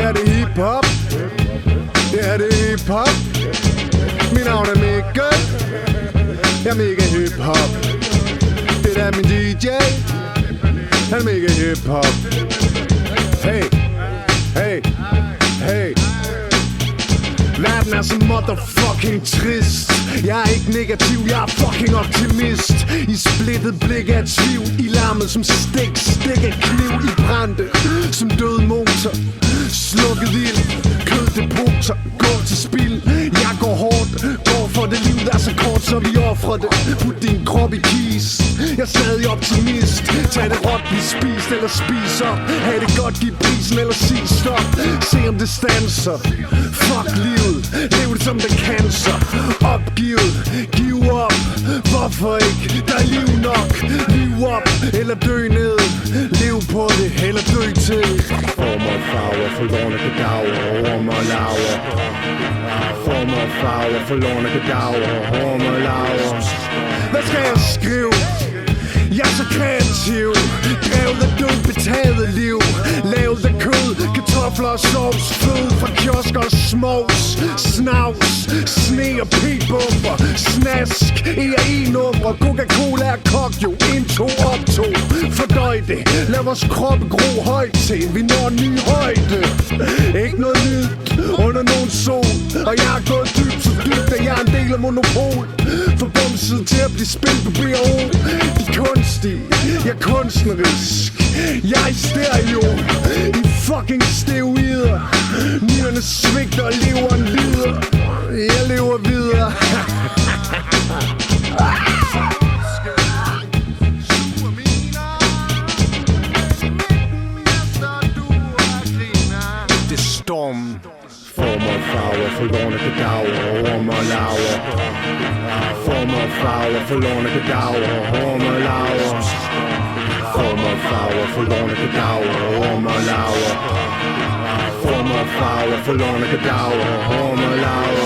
er det hiphop. Det er det hiphop. Mit navn er Mikkel. Jeg er mega hiphop. Det der er min DJ. Han er mega hiphop. Hey, hey, hey. Verden er så motherfucking trist. Jeg er ikke negativ, jeg er fucking optimist. I splittet blik af tvivl. I larmet som stik af kniv. I brændte som død motor. Slukket ild, køddepoter. Gå til spil. Jeg går hårdt, går for det liv der er så kort, så vi offrer det. Put din krop i kis. Jeg er stadig optimist. Tag det råt, bliv spist eller spis op. Ha' det godt, giv prisen eller sig stop. Se om det standser. Fuck livet, lev det som det cancer. Opgivet, giv op. Hvorfor ikke? Der er liv nok. Liv op, eller dø ned. Lev på det, eller dø til. Former og farver, forlorne kadaver. Orm og laver. Former og farver, forlorne kadaver. Orm og laver. Hvad skal jeg skrive? Jeg er så kreativ. Drevet af død, betaget liv. Lavet af kød, kartofler og sovs. Fød fra kiosker og smås. Snavs, sne og p-bomber. Snask, ERI-numre. Coca-Cola er kogt jo. 1, 2, op 2. Fordøj det, lad vores kroppe gro højt til. Vi når en ny højde. Ikke noget nyt under nogen sol. Og jeg er gået dybt så dybt, at jeg er en del af monopol. For bumset til at blive spillet på B&O. De kunstige, jeg er kunstnerisk. Jeg er i stereo, i fucking steroider. Nyrerne svigter og leveren lider. Jeg lever videre. Det er stormen. Former og farver, forlorne kadaver, orm og laver. Former og farver, forlorne kadaver, orm og laver. Former og farver, forlorne kadaver, orm og laver. Former og farver, forlorne kadaver, orm og laver.